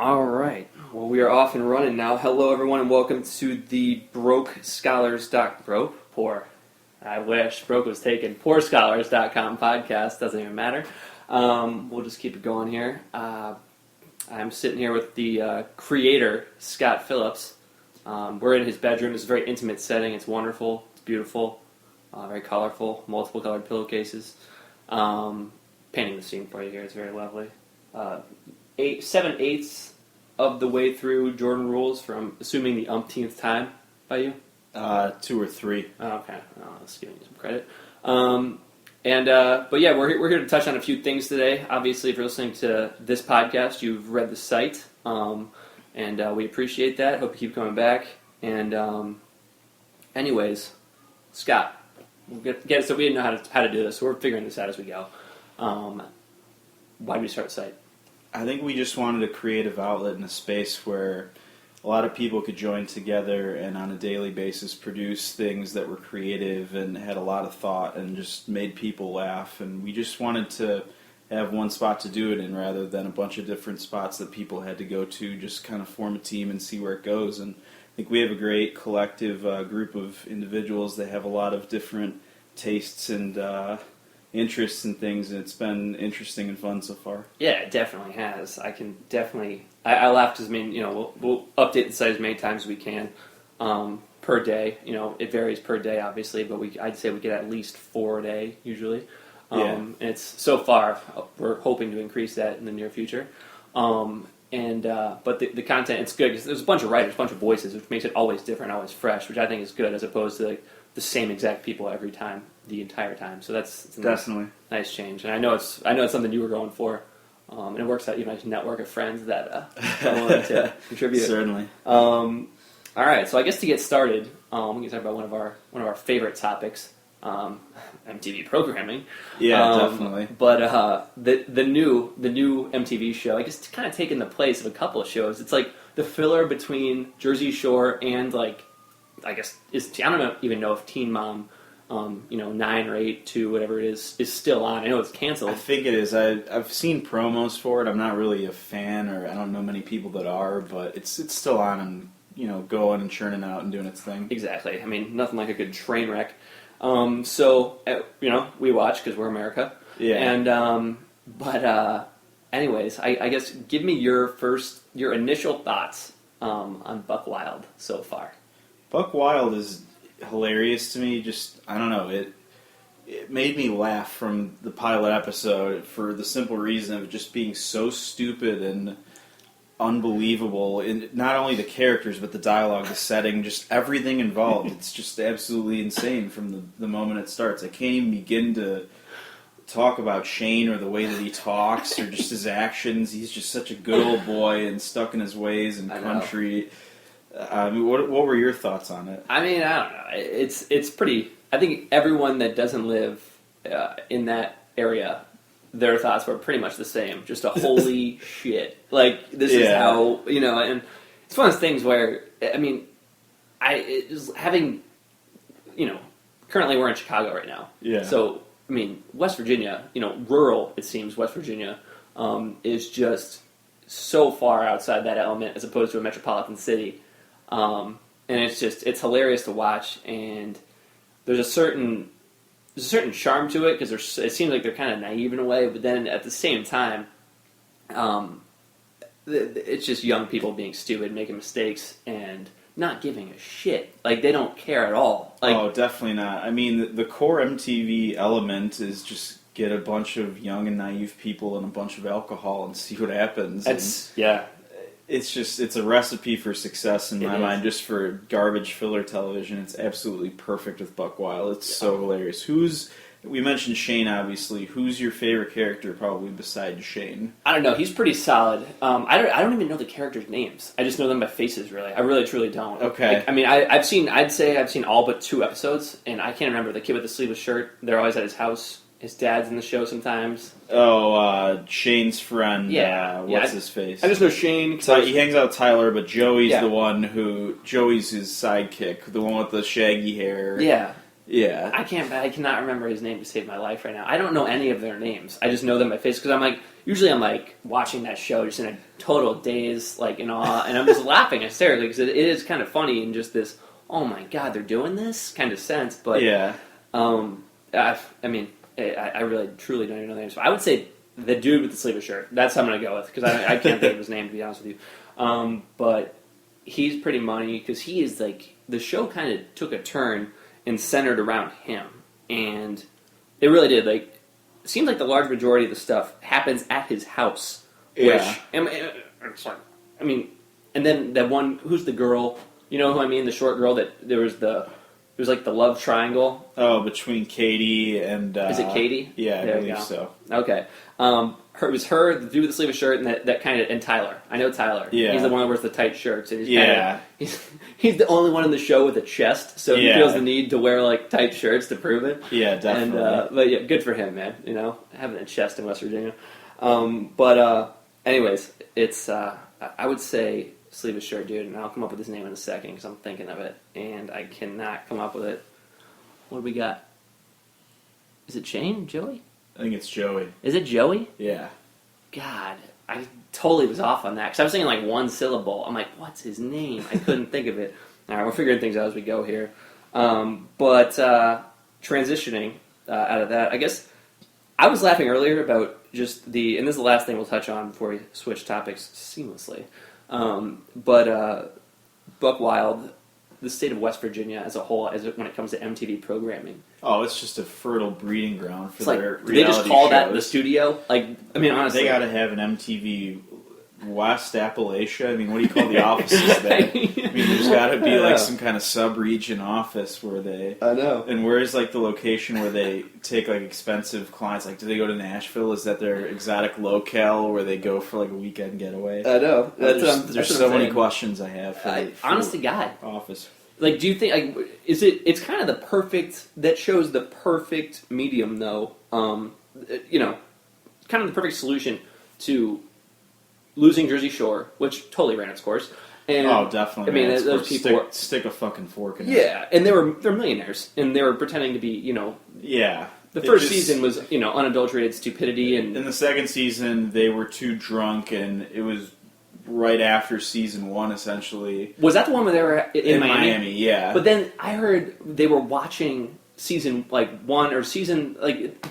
All right. Well, we are off and running now. Hello, everyone, and welcome to the Broke Scholars. Poor. I wish. Broke was taken. PoorScholars.com podcast. Doesn't even matter. We'll just keep it going here. I'm sitting here with the creator, Scott Phillips. We're in his bedroom. It's a very intimate setting. It's wonderful. It's beautiful. Very colorful. Multiple colored pillowcases. Painting the scene for you here. It's very lovely. 7/8 of the way through Jordan Rules from assuming the umpteenth time by you? 2 or 3. Oh, okay. Let's give you some credit. But yeah, we're here to touch on a few things today. Obviously, if you're listening to this podcast, you've read the site, and we appreciate that. Hope you keep coming back. And anyways, Scott, so we didn't know how to do this, so we're figuring this out as we go. Why did we start the site? I think we just wanted a creative outlet in a space where a lot of people could join together and on a daily basis produce things that were creative and had a lot of thought and just made people laugh. And we just wanted to have one spot to do it in rather than a bunch of different spots that people had to go to, just kind of form a team and see where it goes. And I think we have a great collective group of individuals that have a lot of different tastes and interests and things, and it's been interesting and fun so far. Yeah, it definitely has. I laughed because we'll update the site as many times as we can per day. It varies per day, obviously, but I'd say we get at least 4 a day usually. And it's so far we're hoping to increase that in the near future. But the content, it's good because there's a bunch of writers, a bunch of voices, which makes it always different, always fresh, which I think is good as opposed to the same exact people every time, the entire time. So it's definitely nice change, and I know it's something you were going for, and it works out. You have a nice network of friends that are willing to contribute. Certainly. All right, so I guess to get started, we can talk about one of our favorite topics, MTV programming. Yeah, definitely. But the new MTV show, I guess, it's kind of taken the place of a couple of shows. It's like the filler between Jersey Shore and I guess I don't even know if Teen Mom, 9 or 8 to whatever it is still on. I know it's canceled. I think it is. I've seen promos for it. I'm not really a fan, or I don't know many people that are, but it's still on and going and churning out and doing its thing. Exactly. I mean, nothing like a good train wreck. So we watch because we're America. Yeah. And anyways, I guess give me your initial thoughts on Buckwild so far. Buckwild is hilarious to me. Just, I don't know, it made me laugh from the pilot episode for the simple reason of just being so stupid and unbelievable in not only the characters but the dialogue, the setting, just everything involved. It's just absolutely insane from the moment it starts. I can't even begin to talk about Shane or the way that he talks or just his actions. He's just such a good old boy and stuck in his ways and country. What were your thoughts on it? I mean, I don't know. It's pretty. I think everyone that doesn't live in that area, their thoughts were pretty much the same. Just a holy shit. Like, this is how, and it's one of those things where, I mean, currently we're in Chicago right now. Yeah. So, I mean, West Virginia, rural, it seems, West Virginia, is just so far outside that element as opposed to a metropolitan city. And it's hilarious to watch, and there's a certain charm to it because it seems like they're kind of naive in a way, but then at the same time, it's just young people being stupid, making mistakes, and not giving a shit. Like, they don't care at all. Oh, definitely not. I mean, the core MTV element is just get a bunch of young and naive people and a bunch of alcohol and see what happens. It's a recipe for success in my mind, just for garbage filler television. It's absolutely perfect with Buckwild. It's so hilarious. We mentioned Shane, obviously. Who's your favorite character, probably besides Shane? I don't know. He's pretty solid. I don't even know the characters' names. I just know them by faces, really. I really, truly don't. Okay. I've seen all but 2 episodes, and I can't remember. The kid with the sleeveless shirt, they're always at his house. His dad's in the show sometimes. Shane's friend. What's his face? I just know Shane. He hangs out with Tyler, but Joey's the one Joey's his sidekick, the one with the shaggy hair. Yeah. Yeah. I cannot remember his name to save my life right now. I don't know any of their names. I just know them by face because usually I'm like watching that show just in a total daze, like in awe, and I'm just laughing hysterically because it is kind of funny in just this, oh my god, they're doing this kind of sense. But yeah. I really truly don't even know the names. I would say the dude with the sleeveless shirt. That's what I'm going to go with because I can't think of his name, to be honest with you. But he's pretty money because he is like, the show kind of took a turn and centered around him. And it really did. Like, it seems like the large majority of the stuff happens at his house. Yeah. And then that one, who's the girl? You know who I mean? The short girl that there was like the love triangle. Oh, between Katie and... is it Katie? Yeah, I believe so. Okay. It was her, the dude with the sleeveless shirt, and that kind of, and Tyler. I know Tyler. Yeah. He's the one that wears the tight shirts. And he's he's the only one in the show with a chest, so he feels the need to wear like tight shirts to prove it. Yeah, definitely. And, but yeah, good for him, man. You know, having a chest in West Virginia. Anyways, it's I would say sleeveless shirt, dude, and I'll come up with his name in a second because I'm thinking of it, and I cannot come up with it. What do we got? Is it Shane? Joey? I think it's Joey. Is it Joey? Yeah. God, I totally was off on that because I was thinking like one syllable. I'm like, what's his name? I couldn't think of it. All right, we're figuring things out as we go here. Transitioning out of that, I guess I was laughing earlier about just and this is the last thing we'll touch on before we switch topics seamlessly. Buckwild, the state of West Virginia as a whole, when it comes to MTV programming. Oh, it's just a fertile breeding ground for it's their like, they just call shows. that the studio? Like, I mean, honestly. They gotta have an MTV West Appalachia. I mean, what do you call the offices there? I mean, there's gotta be like some kind of sub-region office where they... I know. And where is like the location where they take like expensive clients? Like, do they go to Nashville? Is that their exotic locale where they go for like a weekend getaway? I know. There's so many questions I have for honest to God. Office. Like, do you think, like, it's kind of the perfect, that shows the perfect medium, though, kind of the perfect solution to losing Jersey Shore, which totally ran its course. And, oh, definitely. I mean, those people... Stick a fucking fork in it. Yeah, and they're millionaires, and they were pretending to be, Yeah. The first season was, unadulterated stupidity, and... In the second season, they were too drunk, and it was... right after season 1, essentially. Was that the one where they were in Miami? Yeah. But then I heard they were watching season 1 or season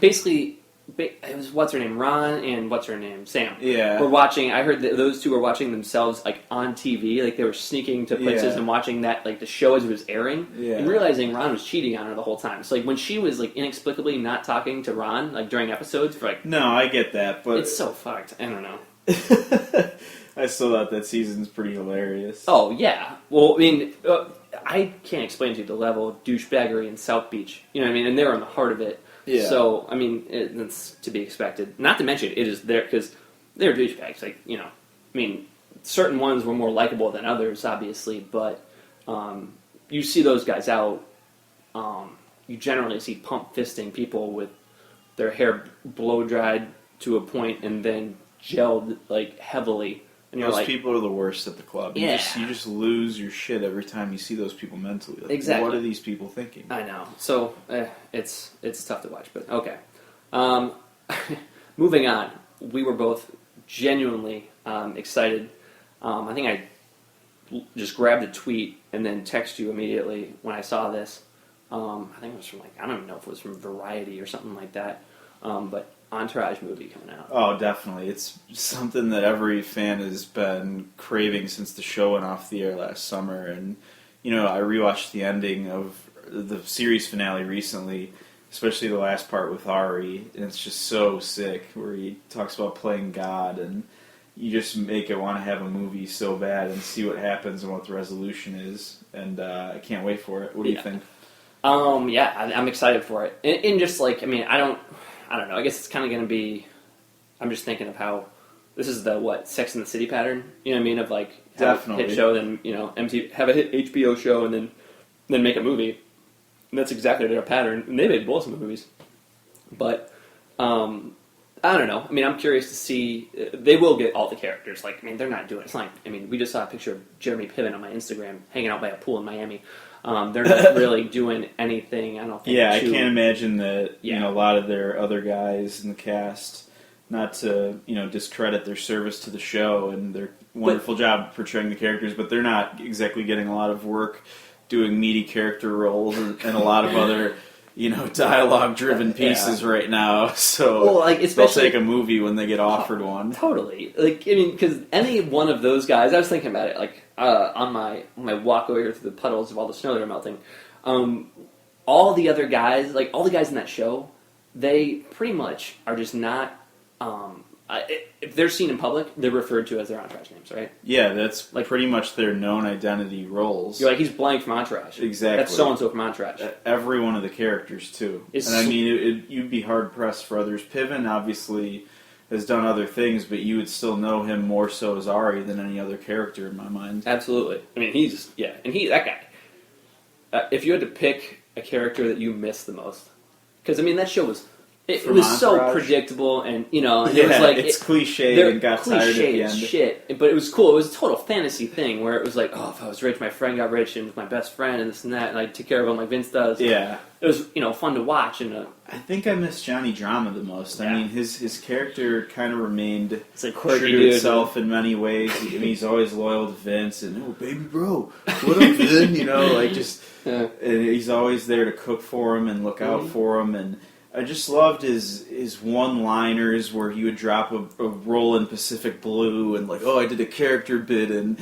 basically it was what's her name, Ron, and what's her name, Sam. Yeah. Were watching. I heard that those two were watching themselves like on TV, like they were sneaking to places and watching that like the show as it was airing, and realizing Ron was cheating on her the whole time. So like when she was like inexplicably not talking to Ron like during episodes for like. No, I get that, but it's so fucked. I don't know. I still thought that season's pretty hilarious. Oh, yeah. Well, I mean, I can't explain to you the level of douchebaggery in South Beach. You know what I mean? And they're in the heart of it. Yeah. So, I mean, it's to be expected. Not to mention, it is there because they're douchebags. Like, I mean, certain ones were more likable than others, obviously, but you see those guys out, you generally see pump fisting people with their hair blow-dried to a point and then gelled, like, heavily. And you're those like, people are the worst at the club. Yeah. You just lose your shit every time you see those people mentally. Like, exactly. What are these people thinking? I know. So, it's tough to watch, but okay. Moving on. We were both genuinely excited. I think I just grabbed a tweet and then texted you immediately when I saw this. I think it was from, I don't even know if it was from Variety or something like that. But Entourage movie coming out. Oh, definitely. It's something that every fan has been craving since the show went off the air last summer. And, I rewatched the ending of the series finale recently, especially the last part with Ari, and it's just so sick, where he talks about playing God, and you just make it want to have a movie so bad and see what happens and what the resolution is. And I can't wait for it. What do you think? I'm excited for it. And just I don't know. I guess it's kind of going to be. I'm just thinking of how this is the Sex and the City pattern. You know what I mean? Of like have definitely a hit show, then have a hit HBO show, and then make a movie. And that's exactly their pattern. And they made both movies, but I don't know. I mean, I'm curious to see. They will get all the characters. Like, I mean, they're not doing it. It's like, I mean, we just saw a picture of Jeremy Piven on my Instagram hanging out by a pool in Miami. They're not really doing anything. I don't think. Yeah, I can't imagine that. Yeah. A lot of their other guys in the cast, not to discredit their service to the show and their wonderful job portraying the characters, but they're not exactly getting a lot of work doing meaty character roles and a lot of other. Dialogue-driven pieces right now. So they'll take a movie when they get offered one. Totally. Because any one of those guys, I was thinking about it, on my walk over here through the puddles of all the snow that are melting. All the other guys, all the guys in that show, they pretty much are just not. If they're seen in public, they're referred to as their Entourage names, right? Yeah, that's pretty much their known identity roles. You're he's blank from Entourage. Exactly. That's so-and-so from Entourage. Every one of the characters, too. You'd be hard-pressed for others. Piven, obviously, has done other things, but you would still know him more so as Ari than any other character in my mind. Absolutely. That guy. If you had to pick a character that you miss the most, because, that show was... It was so predictable, and it was it's cliche and got tired at the end. Shit, but it was cool. It was a total fantasy thing where it was if I was rich, my friend got rich, and was my best friend, and this and that, and I'd take care of him like Vince does. Yeah, it was fun to watch. And I think I miss Johnny Drama the most. Yeah. His character kind of remained quirky true to himself in many ways. He's always loyal to Vince, and baby bro, what up, Vin? And he's always there to cook for him and look out for him and. I just loved his one-liners where he would drop a roll in Pacific Blue and I did a character bit and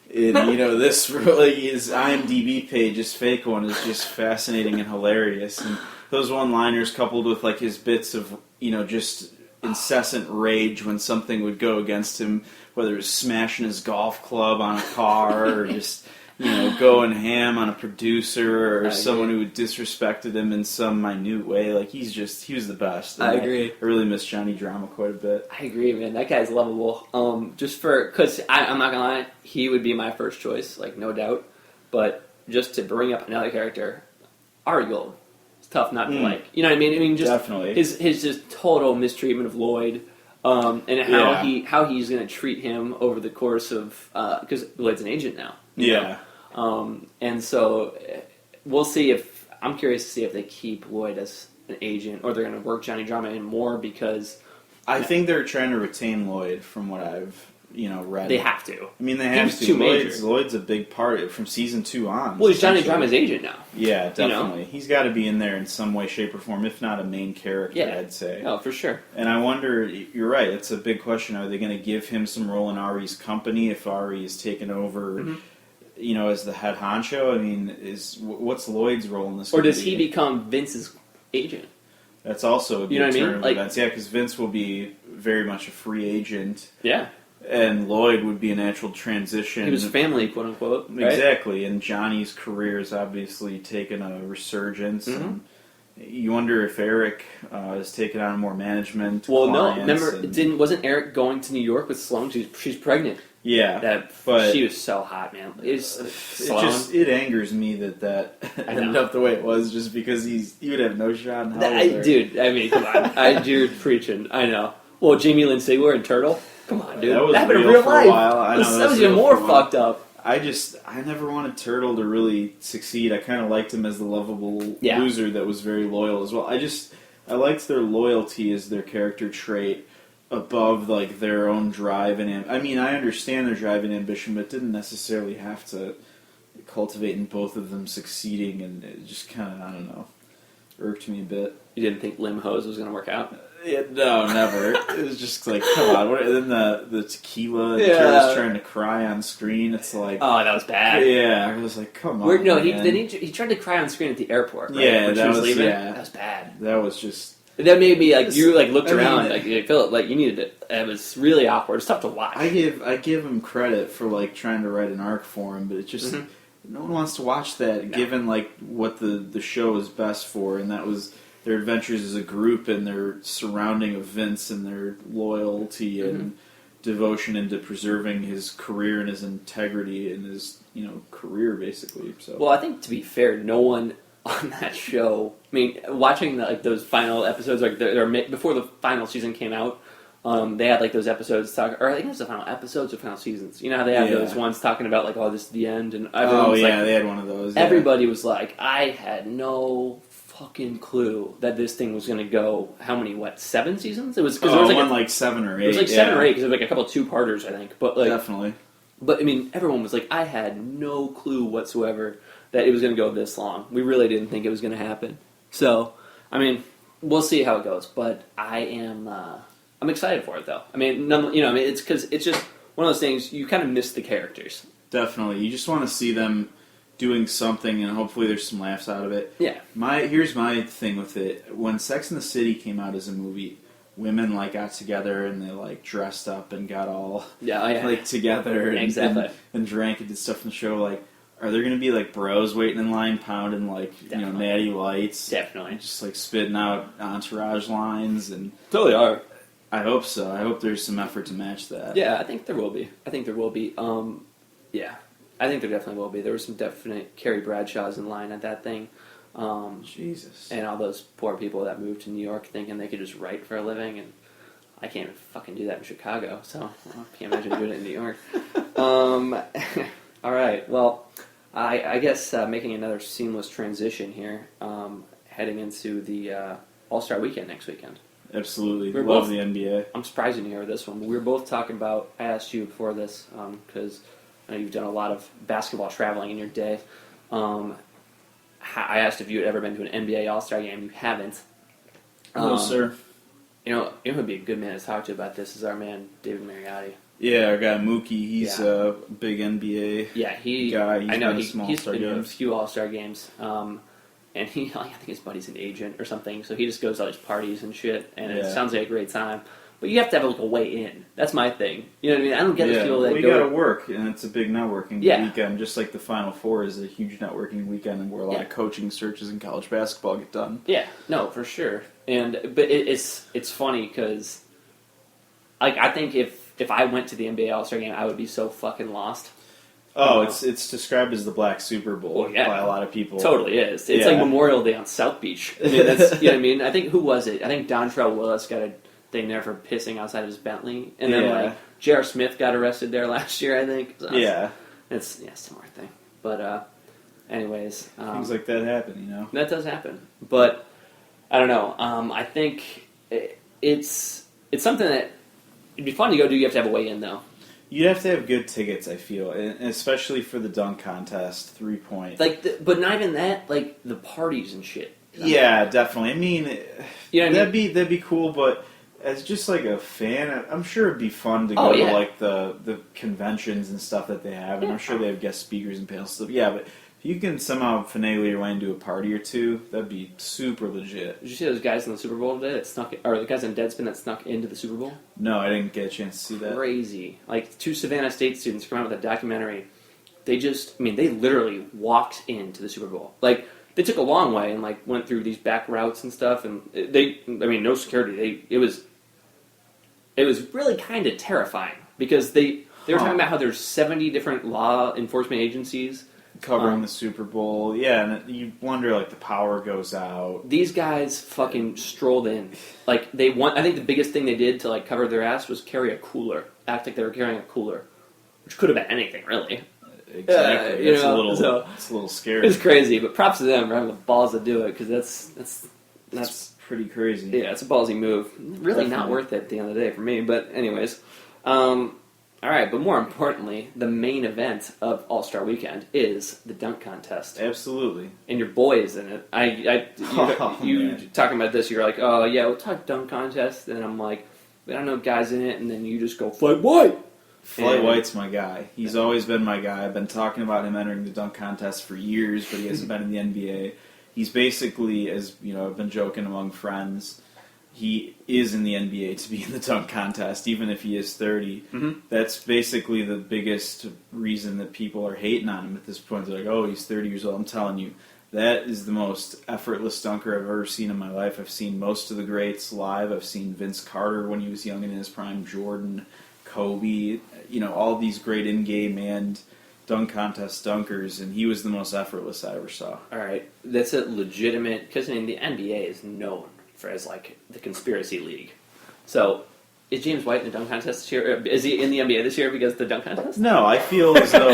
this his IMDb page, his fake one, is just fascinating and hilarious. And those one-liners coupled with his bits of just incessant rage when something would go against him, whether it was smashing his golf club on a car or just. Going ham on a producer or someone who disrespected him in some minute way. He was the best. I agree. I really miss Johnny Drama quite a bit. I agree, man. That guy's lovable. Because I'm not gonna lie, he would be my first choice, no doubt. But just to bring up another character, Ari Gold. It's tough not to like. You know what I mean? Just definitely his just total mistreatment of Lloyd. And how he's going to treat him over the course of because Lloyd's an agent now. Yeah. And so we'll see I'm curious to see if they keep Lloyd as an agent or they're going to work Johnny Drama in more because I think they're trying to retain Lloyd from what I've read. They have to. They have to. Lloyd's a big part of it from season 2 on. Well, he's Johnny Drama's agent now. Yeah, definitely. He's got to be in there in some way, shape, or form, if not a main character, I'd say. Oh, for sure. And I wonder, you're right, it's a big question. Are they going to give him some role in Ari's company if Ari is taken over, as the head honcho? What's Lloyd's role in this? Or does he become Vince's agent? That's also a big turn of events. Yeah, because Vince will be very much a free agent. Yeah. And Lloyd would be a natural transition. He was family, quote unquote. Right? Exactly, and Johnny's career has obviously taken a resurgence. And you wonder if Eric has taken on more management. Well, no, remember, wasn't Eric going to New York with Sloane? She's pregnant. Yeah, but she was so hot, man. It angers me that ended up the way it was, just because he would have no shot in hell. Dude, come on, you're preaching. I know. Well, Jamie Lynn Sigler and Turtle. Come on, dude. That happened in real for life. A while. I know, that was even more fucked up. I never wanted Turtle to really succeed. I kind of liked him as the lovable loser that was very loyal as well. I liked their loyalty as their character trait above their own drive and I understand their drive and ambition, but it didn't necessarily have to cultivate in both of them succeeding, and it just kind of, I don't know, irked me a bit. You didn't think Lim Hose was going to work out? No, never. It was just come on. And then the tequila, and Turtle's trying to cry on screen. It's oh, that was bad. Yeah, I was come on. No, he tried to cry on screen at the airport. Right? Yeah, that was bad. That was just. That made me you looked around you felt like you needed it. It was really awkward. It's tough to watch. I give him credit for trying to write an arc for him, but it just no one wants to watch that given what the show is best for, and that was their adventures as a group and their surrounding of Vince and their loyalty and devotion into preserving his career and his integrity and his career basically. So well, I think to be fair, no one on that show. Watching those final episodes, before the final season came out, They had like those episodes or I think it was the final episodes or final seasons. You know how they have those ones talking about like, oh, this is the end, and everyone was they had one of those. Yeah. Everybody was like, I had no fucking clue that this thing was going to go. How many? 7 seasons? It was because there was like 7 or 8. It was like 7 or 8 because there was like a couple of 2-parters, I think. But like definitely. But I mean, everyone was like, I had no clue whatsoever that it was going to go this long. We really didn't think it was going to happen. So, I mean, we'll see how it goes. But I'm excited for it, though. I mean, it's because it's just one of those things, you kind of miss the characters. Definitely. You just want to see them doing something, and hopefully there's some laughs out of it. Yeah. Here's my thing with it. When Sex and the City came out as a movie, women, like, got together, and they, like, dressed up and got all, like, together. And drank and did stuff in the show, like, are there going to be, like, bros waiting in line pounding, like, natty lights? Definitely. Just, like, spitting out Entourage lines? And totally are. I hope so. I hope there's some effort to match that. Yeah, I think there will be. Yeah, I think there definitely will be. There were some definite Carrie Bradshaws in line at that thing. Jesus. And all those poor people that moved to New York thinking they could just write for a living, and I can't even fucking do that in Chicago, so I can't imagine doing it in New York. All right, well, I guess making another seamless transition here, heading into the All-Star Weekend next weekend. Absolutely. Love the NBA. I'm surprised you didn't hear this one. We were both talking about, I asked you before this, because I know you've done a lot of basketball traveling in your day. I asked if you had ever been to an NBA All-Star game. You haven't. No, sir. It would be a good man to talk to about this is our man, David Mariotti. Yeah, our guy Mookie. He's a big NBA guy. I know he's been to to a few All-Star games. And I think his buddy's an agent or something, so he just goes to all these parties and shit, and it sounds like a great time. But you have to have like a way in. That's my thing. You know what I mean? I don't get the feel that you got to work, and it's a big networking weekend. Just like the Final Four is a huge networking weekend, and where a lot of coaching searches in college basketball get done. Yeah, no, for sure. But it's funny because, like, I think if I went to the NBA All-Star game, I would be so fucking lost. Oh, it's described as the Black Super Bowl by a lot of people. Totally is. It's like Memorial Day on South Beach. I mean, that's you know what I mean. I think who was it? I think Dontrell Willis got a thing there for pissing outside of his Bentley, and then like J.R. Smith got arrested there last year. I think. So it's similar thing. But anyways, things like that happen. That does happen, but I don't know. I think it's something that it'd be fun to go do. You have to have a way in though. You'd have to have good tickets, I feel, and especially for the dunk contest, 3-point. But not even that, like the parties and shit. Yeah, definitely. I mean, that'd be cool, but as just like a fan, I'm sure it'd be fun to go to like the conventions and stuff that they have, and I'm sure they have guest speakers and panels stuff. Yeah, but if you can somehow finagle your way into a party or two, that'd be super legit. Did you see those guys in the Super Bowl today that snuck, or the guys in Deadspin that snuck into the Super Bowl? No, I didn't get a chance to see that. Crazy. Like, 2 Savannah State students come out with a documentary. They literally walked into the Super Bowl. Like, they took a long way and, like, went through these back routes and stuff, and no security. It was really kind of terrifying, because they were talking about how there's 70 different law enforcement agencies covering the Super Bowl, and you wonder, like, the power goes out. These guys fucking strolled in. Like, I think the biggest thing they did to, like, cover their ass was carry a cooler. Act like they were carrying a cooler. Which could have been anything, really. Exactly. It's a little scary. It's crazy, but props to them for having the balls to do it, because that's pretty crazy. Yeah, it's a ballsy move. Really Definitely. Not worth it at the end of the day for me, but anyways. All right, but more importantly, the main event of All-Star Weekend is the dunk contest. Absolutely. And your boy is in it. You talking about this, you're like, oh, yeah, we'll talk dunk contest. And I'm like, we don't know guys in it. And then you just go, Flight White. Flight White's my guy. He's always been my guy. I've been talking about him entering the dunk contest for years, but he hasn't been in the NBA. He's basically, as I've been joking among friends, he is in the NBA to be in the dunk contest, even if he is 30. Mm-hmm. That's basically the biggest reason that people are hating on him at this point. They're like, oh, he's 30 years old. I'm telling you, that is the most effortless dunker I've ever seen in my life. I've seen most of the greats live. I've seen Vince Carter when he was young and in his prime, Jordan, Kobe, all these great in-game and dunk contest dunkers, and he was the most effortless I ever saw. All right. That's a legitimate, because the NBA is known as like the conspiracy league. So is James White in the dunk contest this year? Is he in the NBA this year because of the dunk contest? No, I feel as though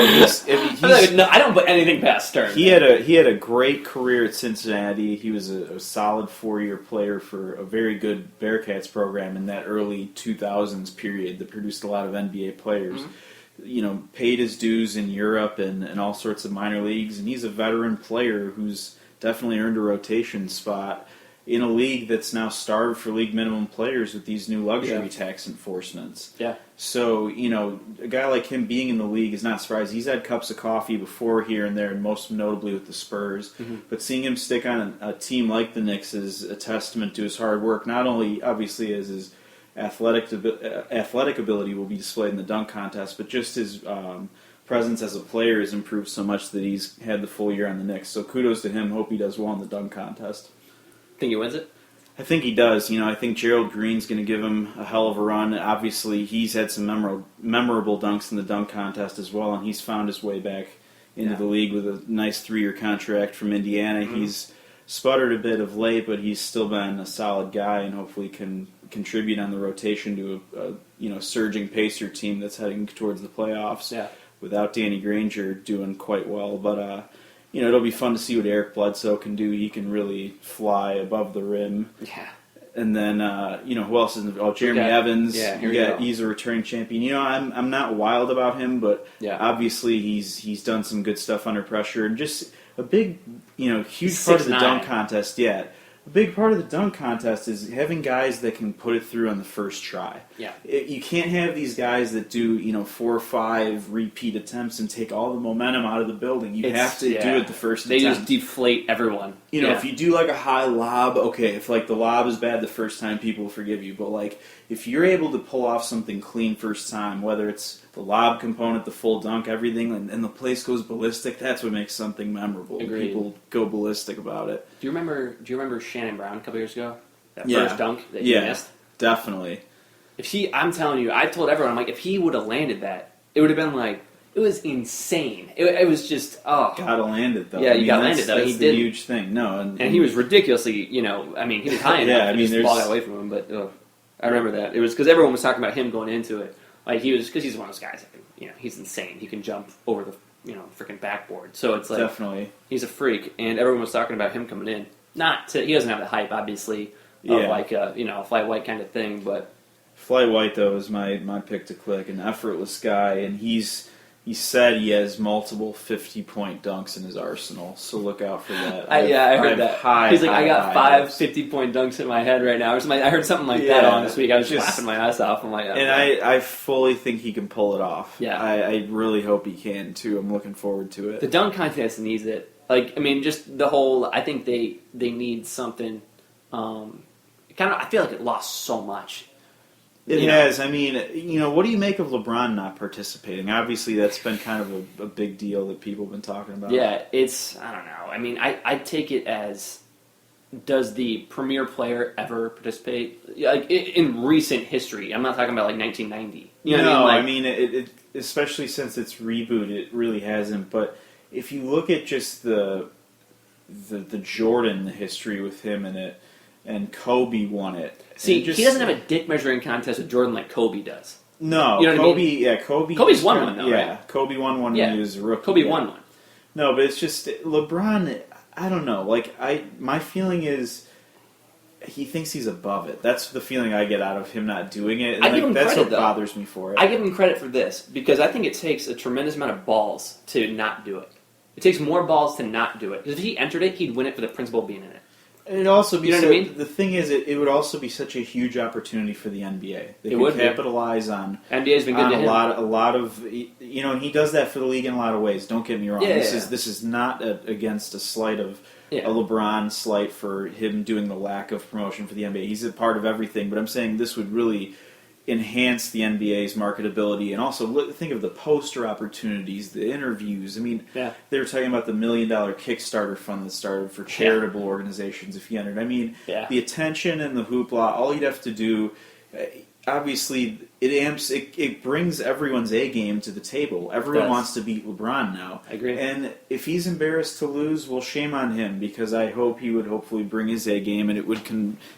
no, I don't put anything past Stern. He had a great career at Cincinnati. He was a solid 4-year player for a very good Bearcats program in that early 2000s period that produced a lot of NBA players. Mm-hmm. Paid his dues in Europe and all sorts of minor leagues, and he's a veteran player who's definitely earned a rotation spot in a league that's now starved for league minimum players with these new luxury tax enforcements. Yeah. So, a guy like him being in the league is not surprising. He's had cups of coffee before here and there, and most notably with the Spurs. Mm-hmm. But seeing him stick on a team like the Knicks is a testament to his hard work, not only, obviously, as his athletic ability will be displayed in the dunk contest, but just his presence as a player has improved so much that he's had the full year on the Knicks. So kudos to him. Hope he does well in the dunk contest. Think he wins it? I think he does. I think Gerald Green's going to give him a hell of a run. Obviously, he's had some memorable dunks in the dunk contest as well, and he's found his way back into the league with a nice 3-year contract from Indiana. Mm-hmm. He's sputtered a bit of late, but he's still been a solid guy and hopefully can contribute on the rotation to a surging Pacer team that's heading towards the playoffs. Yeah. Without Danny Granger doing quite well, but it'll be fun to see what Eric Bledsoe can do. He can really fly above the rim. Yeah. And then, who else is involved? Jeremy Evans. Yeah, he's a returning champion. I'm not wild about him, but obviously he's done some good stuff under pressure. And just a big, huge part of the dunk contest. Yeah. A big part of the dunk contest is having guys that can put it through on the first try. Yeah. You can't have these guys that do, 4 or 5 repeat attempts and take all the momentum out of the building. You have to do it the first attempt. They just deflate everyone. If you do like a high lob, okay, if like the lob is bad the first time, people will forgive you. But like if you're able to pull off something clean first time, whether it's the lob component, the full dunk, everything, and the place goes ballistic, that's what makes something memorable. Agreed. People go ballistic about it. Do you remember Shannon Brown a couple years ago? That first dunk that he missed? Definitely. I'm telling you, I told everyone, I'm like, if he would have landed that, it would have been like, it was insane. It was just, Gotta land it, though. Yeah, you gotta land it, though. That's the huge thing. No, and he was ridiculously, he was high enough. The ball got away from him, but I remember that. It was because everyone was talking about him going into it. Like, because he's one of those guys that can, he's insane. He can jump over the, freaking backboard. So it's like, definitely. He's a freak, and everyone was talking about him coming in. He doesn't have the hype, obviously, of like a, Fly White kind of thing, but. Fly White, though, is my pick to click. An effortless guy, and he said he has multiple 50-point dunks in his arsenal, so look out for that. I heard that. He's like, I got 5 50-point dunks in my head right now. I heard something like that on this week. I was just laughing my ass off. I'm like, I fully think he can pull it off. Yeah. I really hope he can, too. I'm looking forward to it. The dunk contest needs it. Like, just the whole, I think they need something. I feel like it lost so much. It has. What do you make of LeBron not participating? Obviously, that's been kind of a big deal that people have been talking about. Yeah, I don't know. I take it as, does the premier player ever participate? Like, in recent history. I'm not talking about, like, 1990. You know what I mean? It especially since it's reboot, it really hasn't. But if you look at just the Jordan history with him in it, and Kobe won it. See, he doesn't have a dick measuring contest with Jordan like Kobe does. No, you know Kobe. What I mean? Yeah, Kobe. Kobe's won one though, yeah, right? Kobe won one when he was a rookie. Kobe won one. No, but it's just LeBron. I don't know. Like my feeling is he thinks he's above it. That's the feeling I get out of him not doing it. And that's what bothers me for it. I give him credit for this because I think it takes a tremendous amount of balls to not do it. It takes more balls to not do it because if he entered it, he'd win it for the principle of being in it. And it'd also be, you know what I mean? The thing is, it would also be such a huge opportunity for the NBA. They could capitalize on NBA's been good to him. a lot of, and he does that for the league in a lot of ways. Don't get me wrong. This is not against a slight of a LeBron slight for him doing the lack of promotion for the NBA. He's a part of everything, but I'm saying this would really enhance the NBA's marketability, and also think of the poster opportunities, the interviews. They were talking about the $1 million Kickstarter fund that started for charitable organizations if you entered. The attention and the hoopla, all you'd have to do, obviously, it brings everyone's A game to the table. Everyone wants to beat LeBron now. I agree. And if he's embarrassed to lose, well, shame on him, because I hope he would hopefully bring his A game, and it would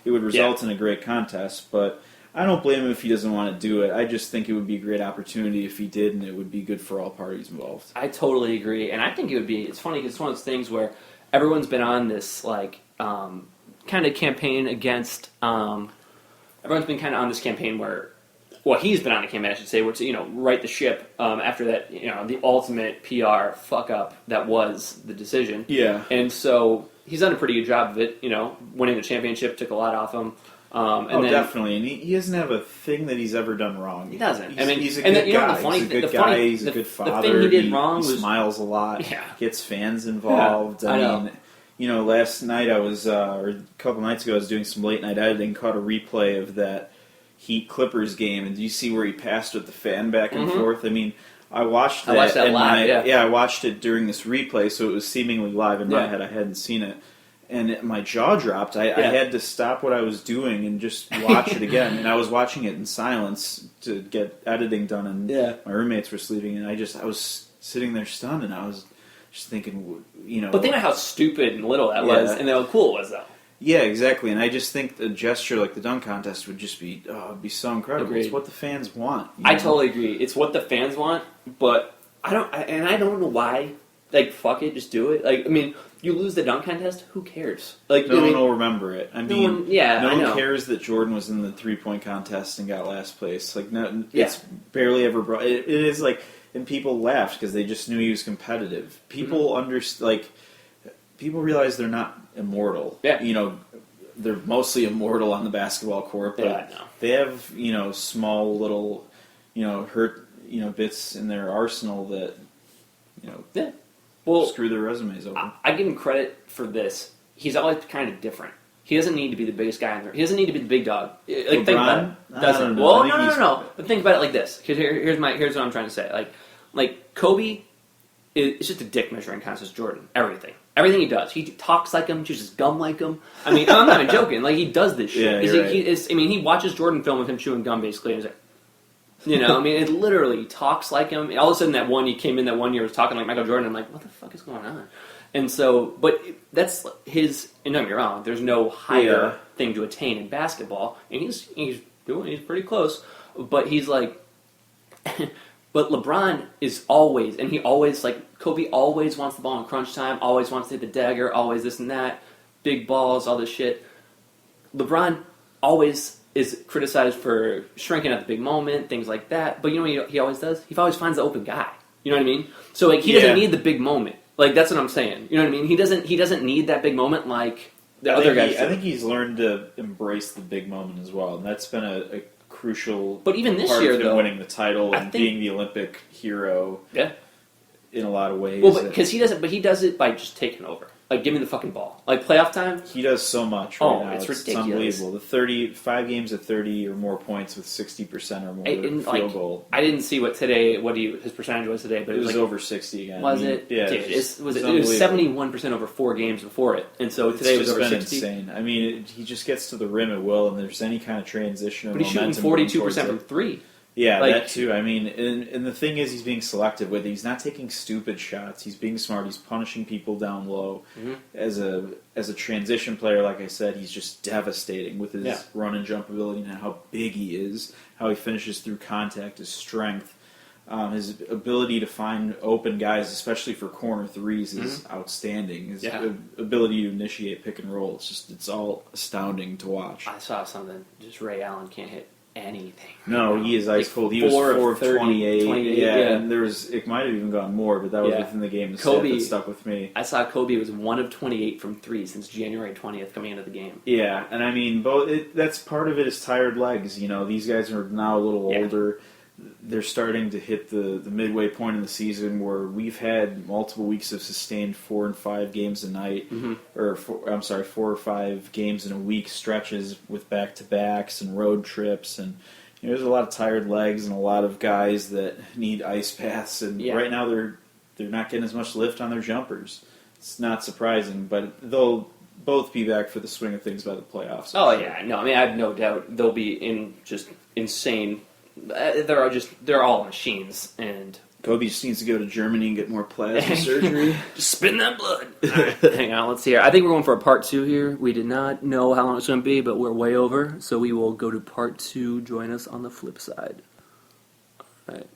result in a great contest, but I don't blame him if he doesn't want to do it. I just think it would be a great opportunity if he did, and it would be good for all parties involved. I totally agree, and I think it would be. It's funny because it's one of those things where everyone's been on this kind of campaign against. Everyone's been kind of on this campaign where, well, he's been on a campaign, I should say, where to right the ship after that, the ultimate PR fuck up that was the decision. Yeah, and so he's done a pretty good job of it. Winning the championship took a lot off him. Definitely, and he doesn't have a thing that he's ever done wrong. He doesn't. He's a good guy. He's a good father. The thing he did wrong he was smiles a lot. Yeah. Gets fans involved. Yeah, I know. Last night I was, or a couple nights ago, I was doing some late night editing. Caught a replay of that Heat Clippers game, and do you see where he passed with the fan back and forth? I mean, I watched that. Live. I watched it during this replay, so it was seemingly live in my head. I hadn't seen it. And my jaw dropped. I had to stop what I was doing and just watch it again. And I was watching it in silence to get editing done. And my roommates were sleeping, and I was sitting there stunned, and I was just thinking, But think about how stupid and little that was, and how cool it was, though. Yeah, exactly. And I just think a gesture like the dunk contest would just be so incredible. Agreed. It's what the fans want. I totally agree. It's what the fans want, but I don't know why. Fuck it, just do it. You lose the dunk contest, who cares? No one will remember it. No one one cares that Jordan was in the 3-point contest and got last place. It's barely ever brought. It is and people laughed because they just knew he was competitive. People people realize they're not immortal. Yeah. They're mostly immortal on the basketball court, but they have small little hurt bits in their arsenal that screw their resumes over. I give him credit for this. He's always kind of different. He doesn't need to be the biggest guy in there. He doesn't need to be the big dog. Think about it. Doesn't. Well, no. But think about it like this. Because here's what I'm trying to say. Kobe is just a dick measuring contest. Jordan, everything he does. He talks like him, chews gum like him. I'm not even joking. He does this shit. He watches Jordan film of him chewing gum basically, and he's like. It literally talks like him. All of a sudden, he came in that one year was talking like Michael Jordan. I'm like, what the fuck is going on? And so, but that's his. And don't get me wrong. There's no higher thing to attain in basketball, and he's pretty close. But he's like, but LeBron is always, and he always Kobe always wants the ball in crunch time. Always wants to hit the dagger. Always this and that, big balls, all this shit. LeBron always is criticized for shrinking at the big moment, things like that. But what he always does? He always finds the open guy. You know what I mean? So he doesn't need the big moment. That's what I'm saying. You know what I mean? He doesn't need that big moment like the other guys. I think he's learned to embrace the big moment as well, and that's been a crucial. But even this part year, of him though, winning the title and being the Olympic hero. Yeah. In a lot of ways. Well, because he doesn't. But he does it by just taking over. Give me the fucking ball. Playoff time. He does so much right now. It's ridiculous. It's unbelievable. The 5 games of 30 or more points with 60% or more field goal. I didn't see his percentage was today, but it was over 60 again. Was it? Yeah. Dude, it was 71% over 4 games before it, and so today was over 60. Insane. He just gets to the rim at will, and there's any kind of transition or momentum. But he's shooting 42% from 3. Yeah, that too. And the thing is, he's being selective with it. He's not taking stupid shots. He's being smart. He's punishing people down low. Mm-hmm. As a transition player, like I said, he's just devastating with his run and jump ability and how big he is, how he finishes through contact, his strength, his ability to find open guys, especially for corner threes, is outstanding. His ability to initiate pick and roll, it's all astounding to watch. I saw something. Just Ray Allen can't hit anything. No, he is ice cold. He was 4 of 28. Yeah, and it might have even gone more, but that was within the game. Kobe that stuck with me. I saw Kobe was 1 of 28 from 3 since January 20th coming into the game. Yeah, and that's part of it is tired legs. These guys are now a little older. They're starting to hit the midway point in the season where we've had multiple weeks of sustained 4 and 5 games a night, or 4 or 5 games in a week stretches with back-to-backs and road trips, and there's a lot of tired legs and a lot of guys that need ice baths, and right now they're not getting as much lift on their jumpers. It's not surprising, but they'll both be back for the swing of things by the playoffs. I have no doubt they'll be in just insane. They're all machines, and Kobe just needs to go to Germany and get more plastic surgery. Just spin that blood. All right, hang on, let's see here. I think we're going for a part 2 here. We did not know how long it's going to be, but we're way over, so we will go to part 2. Join us on the flip side. All right.